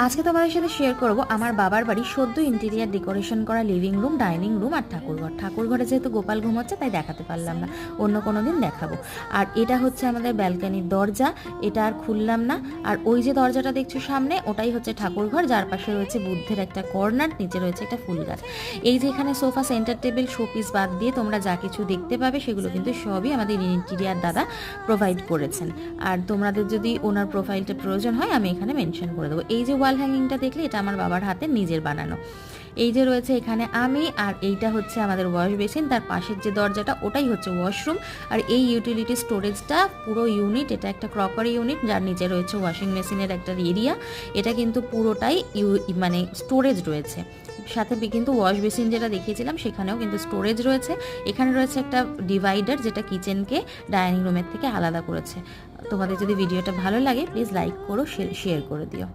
আজকে তোমাদের সাথে শেয়ার করব আমার বাবার বাড়ির সদ্য ইন্টেরিয়ার ডেকোরেশন করা লিভিং রুম, ডাইনিং রুম আর ঠাকুরঘর। ঠাকুরঘরে যেহেতু গোপাল ঘুমোচ্ছে তাই দেখাতে পারলাম না, অন্য কোনো দিন দেখাবো। আর এটা হচ্ছে আমাদের ব্যালকানির দরজা, এটা আর খুললাম না। আর ওই যে দরজাটা দেখছো সামনে, ওটাই হচ্ছে ঠাকুরঘর, যার পাশে রয়েছে বুদ্ধের একটা কর্নার, নিচে রয়েছে একটা ফুল গাছ। এই যে এখানে সোফা, সেন্টার টেবিল, শোপিস বাদ দিয়ে তোমরা যা কিছু দেখতে পাবে সেগুলো কিন্তু সবই আমাদের ইন্টেরিয়ার দাদা প্রোভাইড করেছেন। আর তোমাদের যদি ওনার প্রোফাইলটা প্রয়োজন হয় আমি এখানে মেনশন করে দেবো। এই যে ওয়াল হ্যাঙ্গিংটা দেখলে, এটা আমার বাবার হাতে নিজের বানানো। এই যে রয়েছে এখানে আমি, আর এইটা হচ্ছে আমাদের ওয়াশ বেসিন, তার পাশের যে দরজাটা ওটাই হচ্ছে ওয়াশরুম। আর এই ইউটিলিটি স্টোরেজটা পুরো ইউনিট, এটা একটা ক্রকারি ইউনিট যার নিচে রয়েছে ওয়াশিং মেশিনের একটা এরিয়া। এটা কিন্তু পুরোটাই মানে স্টোরেজ রয়েছে। সাথে কিন্তু ওয়াশ বেসিন যেটা দেখিয়েছিলাম সেখানেও কিন্তু স্টোরেজ রয়েছে। এখানে রয়েছে একটা ডিভাইডার যেটা কিচেনকে ডাইনিং রুমের থেকে আলাদা করেছে। তোমাদের যদি ভিডিওটা ভালো লাগে প্লিজ লাইক করো, শেয়ার করে দিও।